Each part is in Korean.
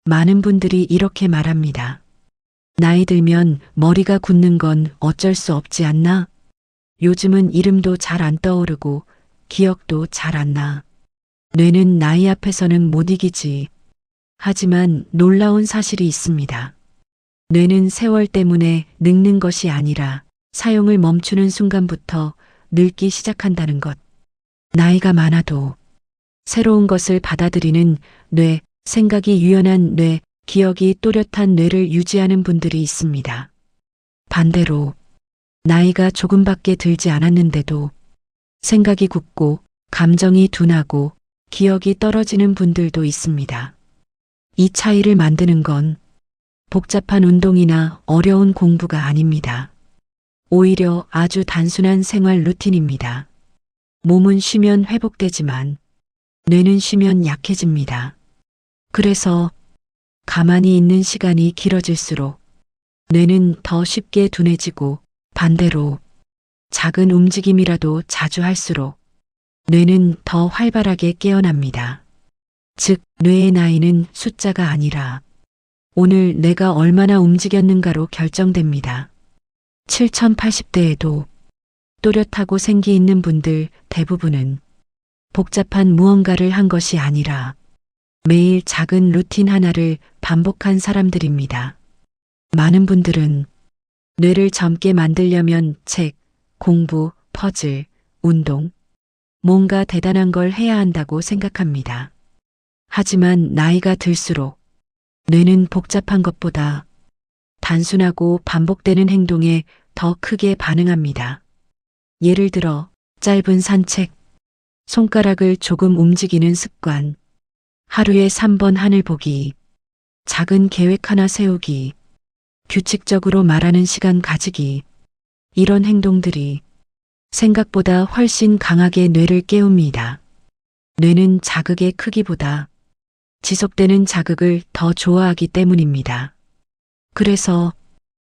많은 분들이 이렇게 말합니다. 나이 들면 머리가 굳는 건 어쩔 수 없지 않나? 요즘은 이름도 잘 안 떠오르고 기억도 잘 안 나. 뇌는 나이 앞에서는 못 이기지. 하지만 놀라운 사실이 있습니다. 뇌는 세월 때문에 늙는 것이 아니라 사용을 멈추는 순간부터 늙기 시작한다는 것. 나이가 많아도 새로운 것을 받아들이는 뇌, 생각이 유연한 뇌, 기억이 또렷한 뇌를 유지하는 분들이 있습니다. 반대로 나이가 조금밖에 들지 않았는데도 생각이 굳고 감정이 둔하고 기억이 떨어지는 분들도 있습니다. 이 차이를 만드는 건 복잡한 운동이나 어려운 공부가 아닙니다. 오히려 아주 단순한 생활 루틴입니다. 몸은 쉬면 회복되지만 뇌는 쉬면 약해집니다. 그래서 가만히 있는 시간이 길어질수록 뇌는 더 쉽게 둔해지고 반대로 작은 움직임이라도 자주 할수록 뇌는 더 활발하게 깨어납니다. 즉, 뇌의 나이는 숫자가 아니라 오늘 내가 얼마나 움직였는가로 결정됩니다. 7080대에도 또렷하고 생기 있는 분들 대부분은 복잡한 무언가를 한 것이 아니라 매일 작은 루틴 하나를 반복한 사람들입니다. 많은 분들은 뇌를 젊게 만들려면 책, 공부, 퍼즐, 운동, 뭔가 대단한 걸 해야 한다고 생각합니다. 하지만 나이가 들수록 뇌는 복잡한 것보다 단순하고 반복되는 행동에 더 크게 반응합니다. 예를 들어 짧은 산책, 손가락을 조금 움직이는 습관, 하루에 3번 하늘 보기, 작은 계획 하나 세우기, 규칙적으로 말하는 시간 가지기, 이런 행동들이 생각보다 훨씬 강하게 뇌를 깨웁니다. 뇌는 자극의 크기보다 지속되는 자극을 더 좋아하기 때문입니다. 그래서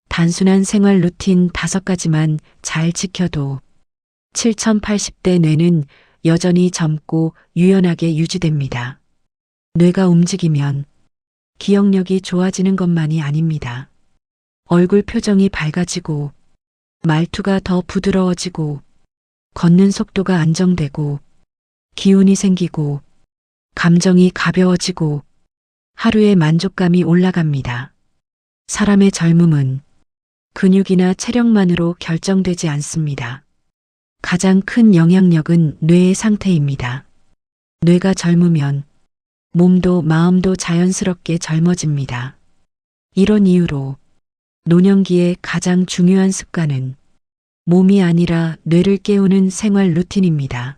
단순한 생활 루틴 5가지만 잘 지켜도 7080대 뇌는 여전히 젊고 유연하게 유지됩니다. 뇌가 움직이면 기억력이 좋아지는 것만이 아닙니다. 얼굴 표정이 밝아지고 말투가 더 부드러워지고 걷는 속도가 안정되고 기운이 생기고 감정이 가벼워지고 하루의 만족감이 올라갑니다. 사람의 젊음은 근육이나 체력만으로 결정되지 않습니다. 가장 큰 영향력은 뇌의 상태입니다. 뇌가 젊으면 몸도 마음도 자연스럽게 젊어집니다. 이런 이유로 노년기의 가장 중요한 습관은 몸이 아니라 뇌를 깨우는 생활 루틴입니다.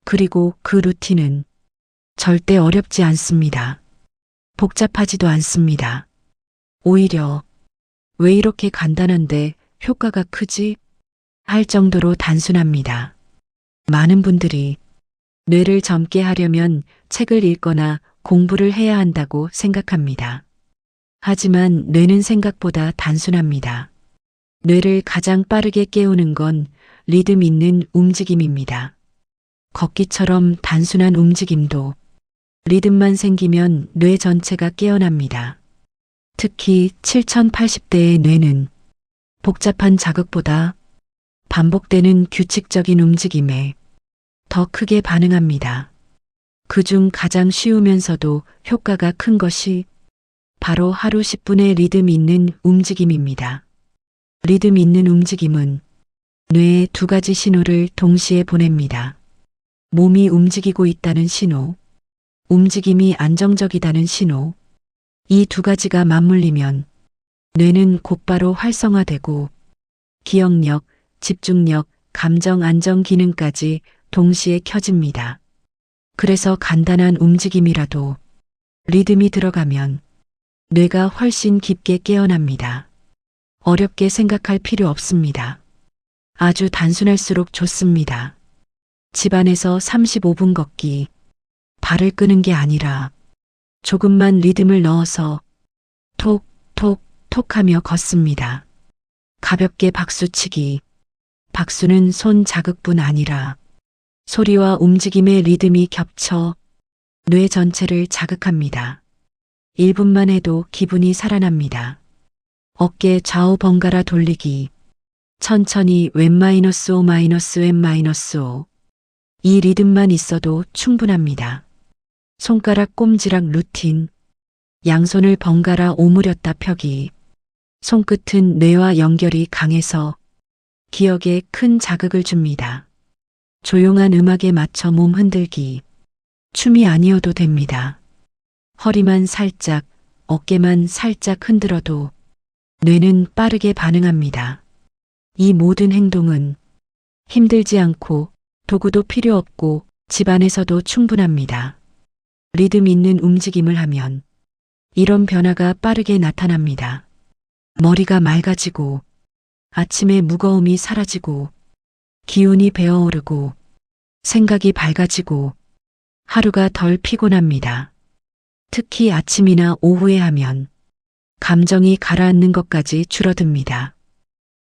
그리고 그 루틴은 절대 어렵지 않습니다. 복잡하지도 않습니다. 오히려 왜 이렇게 간단한데 효과가 크지? 할 정도로 단순합니다. 많은 분들이 뇌를 젊게 하려면 책을 읽거나 공부를 해야 한다고 생각합니다. 하지만 뇌는 생각보다 단순합니다. 뇌를 가장 빠르게 깨우는 건 리듬 있는 움직임입니다. 걷기처럼 단순한 움직임도 리듬만 생기면 뇌 전체가 깨어납니다. 특히 7080대의 뇌는 복잡한 자극보다 반복되는 규칙적인 움직임에 더 크게 반응합니다. 그중 가장 쉬우면서도 효과가 큰 것이 바로 하루 10분의 리듬 있는 움직임입니다. 리듬 있는 움직임은 뇌에 2가지 신호를 동시에 보냅니다. 몸이 움직이고 있다는 신호, 움직임이 안정적이다는 신호. 이 2가지가 맞물리면 뇌는 곧바로 활성화되고 기억력, 집중력, 감정 안정 기능까지 동시에 켜집니다. 그래서 간단한 움직임이라도 리듬이 들어가면 뇌가 훨씬 깊게 깨어납니다. 어렵게 생각할 필요 없습니다. 아주 단순할수록 좋습니다. 집안에서 35분 걷기, 발을 끄는 게 아니라 조금만 리듬을 넣어서 톡, 톡, 톡 하며 걷습니다. 가볍게 박수치기. 박수는 손 자극뿐 아니라 소리와 움직임의 리듬이 겹쳐 뇌 전체를 자극합니다. 1분만 해도 기분이 살아납니다. 어깨 좌우 번갈아 돌리기. 천천히 왼 마이너스 5 마이너스 왼 마이너스 5. 이 리듬만 있어도 충분합니다. 손가락 꼼지락 루틴. 양손을 번갈아 오므렸다 펴기. 손끝은 뇌와 연결이 강해서 기억에 큰 자극을 줍니다. 조용한 음악에 맞춰 몸 흔들기. 춤이 아니어도 됩니다. 허리만 살짝, 어깨만 살짝 흔들어도 뇌는 빠르게 반응합니다. 이 모든 행동은 힘들지 않고 도구도 필요 없고 집안에서도 충분합니다. 리듬 있는 움직임을 하면 이런 변화가 빠르게 나타납니다. 머리가 맑아지고 아침의 무거움이 사라지고 기운이 배어오르고 생각이 밝아지고 하루가 덜 피곤합니다. 특히 아침이나 오후에 하면 감정이 가라앉는 것까지 줄어듭니다.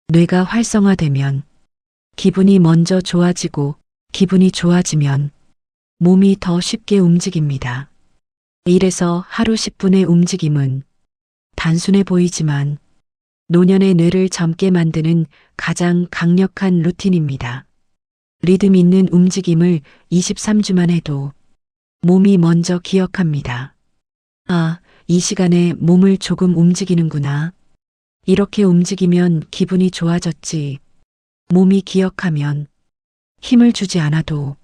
뇌가 활성화되면 기분이 먼저 좋아지고 기분이 좋아지면 몸이 더 쉽게 움직입니다. 이래서 하루 10분의 움직임은 단순해 보이지만 노년의 뇌를 젊게 만드는 가장 강력한 루틴입니다. 리듬 있는 움직임을 23주만 해도 몸이 먼저 기억합니다. 아, 이 시간에 몸을 조금 움직이는구나. 이렇게 움직이면 기분이 좋아졌지. 몸이 기억하면 힘을 주지 않아도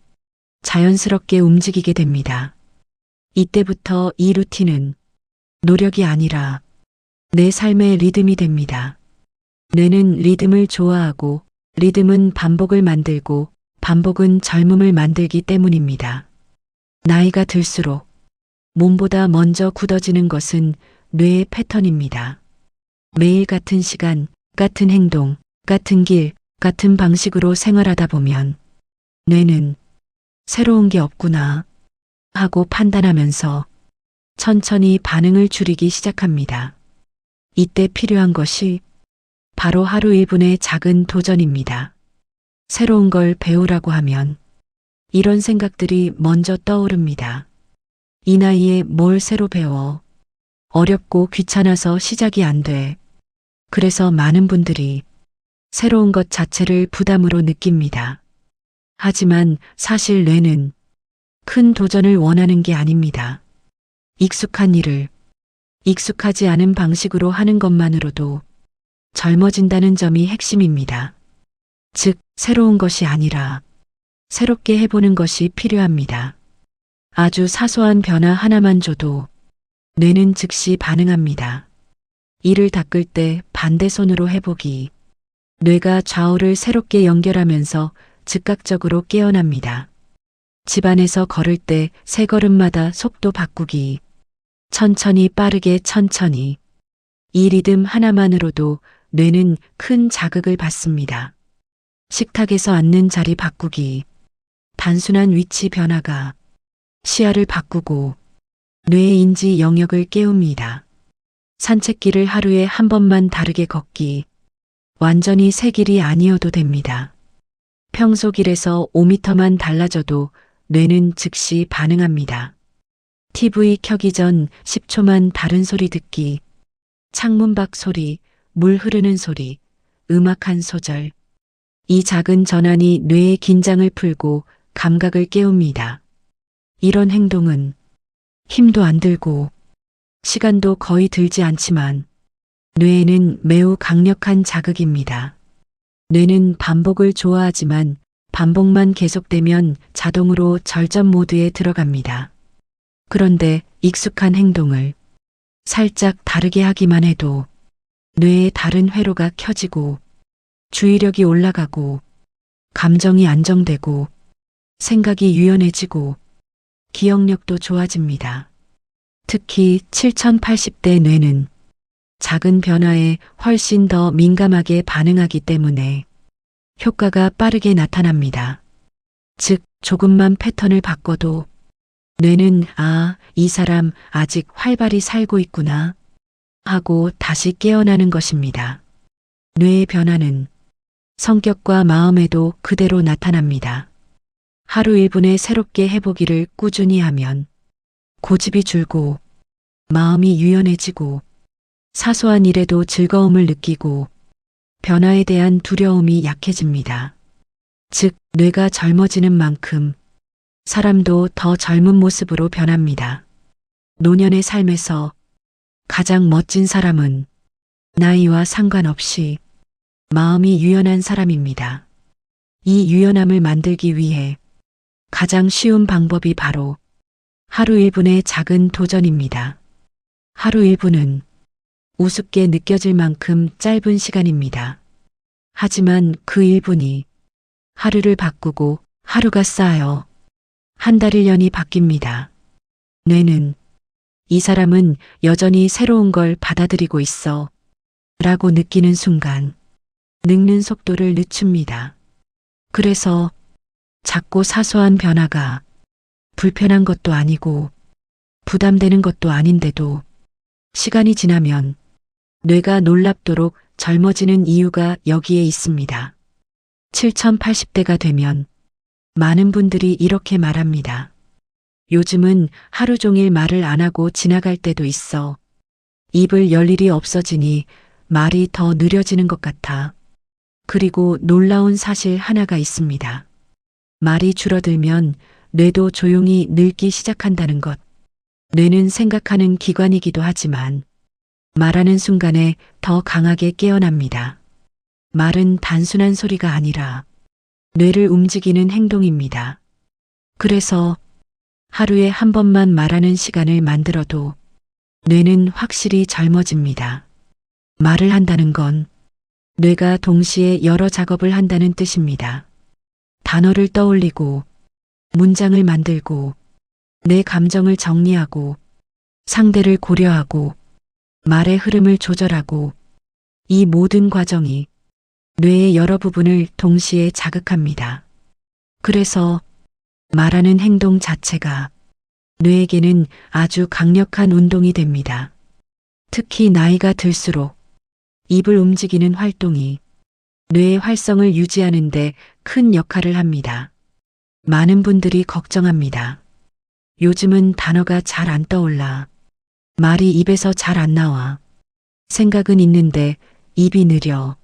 자연스럽게 움직이게 됩니다. 이때부터 이 루틴은 노력이 아니라 내 삶의 리듬이 됩니다. 뇌는 리듬을 좋아하고 리듬은 반복을 만들고 반복은 젊음을 만들기 때문입니다. 나이가 들수록 몸보다 먼저 굳어지는 것은 뇌의 패턴입니다. 매일 같은 시간, 같은 행동, 같은 길, 같은 방식으로 생활하다 보면 뇌는 새로운 게 없구나 하고 판단하면서 천천히 반응을 줄이기 시작합니다. 이때 필요한 것이 바로 하루 1분의 작은 도전입니다. 새로운 걸 배우라고 하면 이런 생각들이 먼저 떠오릅니다. 이 나이에 뭘 새로 배워? 어렵고 귀찮아서 시작이 안 돼. 그래서 많은 분들이 새로운 것 자체를 부담으로 느낍니다. 하지만 사실 뇌는 큰 도전을 원하는 게 아닙니다. 익숙한 일을 익숙하지 않은 방식으로 하는 것만으로도 젊어진다는 점이 핵심입니다. 즉, 새로운 것이 아니라 새롭게 해보는 것이 필요합니다. 아주 사소한 변화 하나만 줘도 뇌는 즉시 반응합니다. 이를 닦을 때 반대손으로 해보기. 뇌가 좌우를 새롭게 연결하면서 즉각적으로 깨어납니다. 집안에서 걸을 때 세 걸음마다 속도 바꾸기. 천천히 빠르게 천천히. 이 리듬 하나만으로도 뇌는 큰 자극을 받습니다. 식탁에서 앉는 자리 바꾸기. 단순한 위치 변화가 시야를 바꾸고 뇌의 인지 영역을 깨웁니다. 산책길을 하루에 한 번만 다르게 걷기. 완전히 새 길이 아니어도 됩니다. 평소 길에서 5m만 달라져도 뇌는 즉시 반응합니다. TV 켜기 전 10초만 다른 소리 듣기. 창문 밖 소리, 물 흐르는 소리, 음악 한 소절. 이 작은 전환이 뇌의 긴장을 풀고 감각을 깨웁니다. 이런 행동은 힘도 안 들고 시간도 거의 들지 않지만 뇌에는 매우 강력한 자극입니다. 뇌는 반복을 좋아하지만 반복만 계속되면 자동으로 절전 모드에 들어갑니다. 그런데 익숙한 행동을 살짝 다르게 하기만 해도 뇌의 다른 회로가 켜지고 주의력이 올라가고 감정이 안정되고 생각이 유연해지고 기억력도 좋아집니다. 특히 7080대 뇌는 작은 변화에 훨씬 더 민감하게 반응하기 때문에 효과가 빠르게 나타납니다. 즉, 조금만 패턴을 바꿔도 뇌는 이 사람 아직 활발히 살고 있구나 하고 다시 깨어나는 것입니다. 뇌의 변화는 성격과 마음에도 그대로 나타납니다. 하루 1분에 새롭게 해보기를 꾸준히 하면 고집이 줄고 마음이 유연해지고 사소한 일에도 즐거움을 느끼고 변화에 대한 두려움이 약해집니다. 즉, 뇌가 젊어지는 만큼 사람도 더 젊은 모습으로 변합니다. 노년의 삶에서 가장 멋진 사람은 나이와 상관없이 마음이 유연한 사람입니다. 이 유연함을 만들기 위해 가장 쉬운 방법이 바로 하루 1분의 작은 도전입니다. 하루 1분은 우습게 느껴질 만큼 짧은 시간입니다. 하지만 그 1분이 하루를 바꾸고 하루가 쌓여 한 달 1년이 바뀝니다. 뇌는 이 사람은 여전히 새로운 걸 받아들이고 있어 라고 느끼는 순간 늙는 속도를 늦춥니다. 그래서 작고 사소한 변화가 불편한 것도 아니고 부담되는 것도 아닌데도 시간이 지나면 뇌가 놀랍도록 젊어지는 이유가 여기에 있습니다. 7080대가 되면 많은 분들이 이렇게 말합니다. 요즘은 하루 종일 말을 안 하고 지나갈 때도 있어. 입을 열 일이 없어지니 말이 더 느려지는 것 같아. 그리고 놀라운 사실 하나가 있습니다. 말이 줄어들면 뇌도 조용히 늙기 시작한다는 것. 뇌는 생각하는 기관이기도 하지만 말하는 순간에 더 강하게 깨어납니다. 말은 단순한 소리가 아니라 뇌를 움직이는 행동입니다. 그래서 하루에 한 번만 말하는 시간을 만들어도 뇌는 확실히 젊어집니다. 말을 한다는 건 뇌가 동시에 여러 작업을 한다는 뜻입니다. 단어를 떠올리고 문장을 만들고 내 감정을 정리하고 상대를 고려하고 말의 흐름을 조절하고 이 모든 과정이 뇌의 여러 부분을 동시에 자극합니다. 그래서 말하는 행동 자체가 뇌에게는 아주 강력한 운동이 됩니다. 특히 나이가 들수록 입을 움직이는 활동이 뇌의 활성을 유지하는 데 큰 역할을 합니다. 많은 분들이 걱정합니다. 요즘은 단어가 잘 안 떠올라. 말이 입에서 잘 안 나와. 생각은 있는데 입이 느려.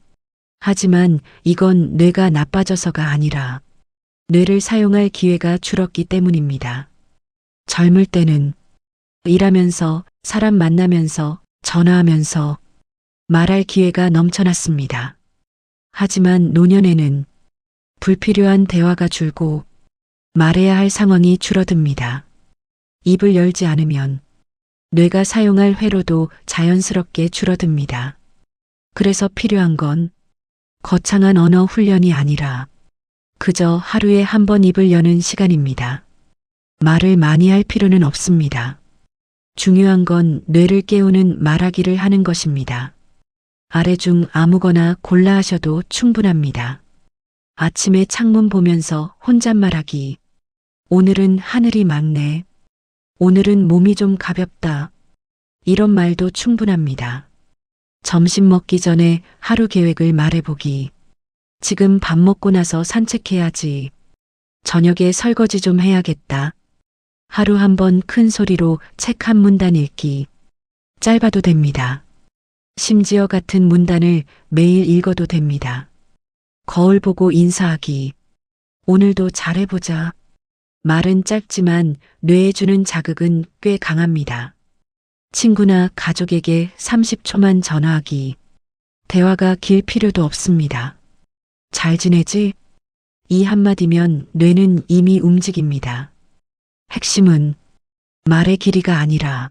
하지만 이건 뇌가 나빠져서가 아니라 뇌를 사용할 기회가 줄었기 때문입니다. 젊을 때는 일하면서, 사람 만나면서, 전화하면서 말할 기회가 넘쳐났습니다. 하지만 노년에는 불필요한 대화가 줄고 말해야 할 상황이 줄어듭니다. 입을 열지 않으면 뇌가 사용할 회로도 자연스럽게 줄어듭니다. 그래서 필요한 건 거창한 언어 훈련이 아니라 그저 하루에 한 번 입을 여는 시간입니다. 말을 많이 할 필요는 없습니다. 중요한 건 뇌를 깨우는 말하기를 하는 것입니다. 아래 중 아무거나 골라 하셔도 충분합니다. 아침에 창문 보면서 혼잣말하기. 오늘은 하늘이 맑네. 오늘은 몸이 좀 가볍다. 이런 말도 충분합니다. 점심 먹기 전에 하루 계획을 말해보기. 지금 밥 먹고 나서 산책해야지. 저녁에 설거지 좀 해야겠다. 하루 한 번 큰 소리로 책 한 문단 읽기. 짧아도 됩니다. 심지어 같은 문단을 매일 읽어도 됩니다. 거울 보고 인사하기. 오늘도 잘해보자. 말은 짧지만 뇌에 주는 자극은 꽤 강합니다. 친구나 가족에게 30초만 전화하기. 대화가 길 필요도 없습니다. 잘 지내지? 이 한마디면 뇌는 이미 움직입니다. 핵심은 말의 길이가 아니라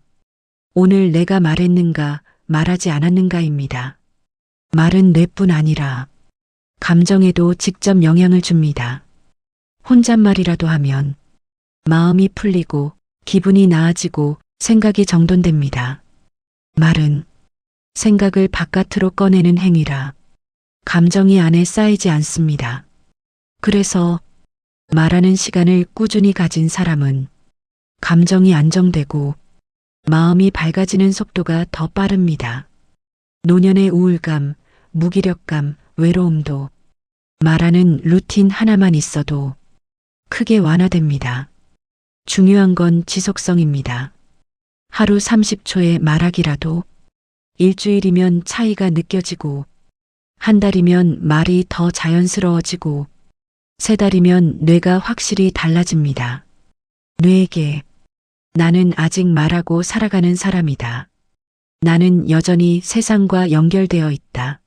오늘 내가 말했는가 말하지 않았는가입니다. 말은 뇌뿐 아니라 감정에도 직접 영향을 줍니다. 혼잣말이라도 하면 마음이 풀리고 기분이 나아지고 생각이 정돈됩니다. 말은 생각을 바깥으로 꺼내는 행위라 감정이 안에 쌓이지 않습니다. 그래서 말하는 시간을 꾸준히 가진 사람은 감정이 안정되고 마음이 밝아지는 속도가 더 빠릅니다. 노년의 우울감, 무기력감, 외로움도 말하는 루틴 하나만 있어도 크게 완화됩니다. 중요한 건 지속성입니다. 하루 30초의 말하기라도 일주일이면 차이가 느껴지고 한 달이면 말이 더 자연스러워지고 세 달이면 뇌가 확실히 달라집니다. 뇌에게 나는 아직 말하고 살아가는 사람이다. 나는 여전히 세상과 연결되어 있다.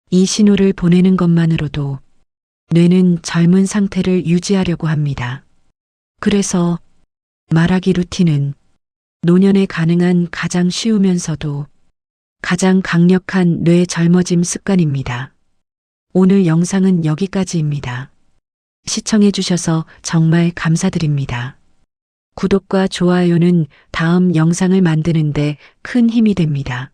이 신호를 보내는 것만으로도 뇌는 젊은 상태를 유지하려고 합니다. 그래서 말하기 루틴은 노년에 가능한 가장 쉬우면서도 가장 강력한 뇌 젊어짐 습관입니다. 오늘 영상은 여기까지입니다. 시청해 주셔서 정말 감사드립니다. 구독과 좋아요는 다음 영상을 만드는데 큰 힘이 됩니다.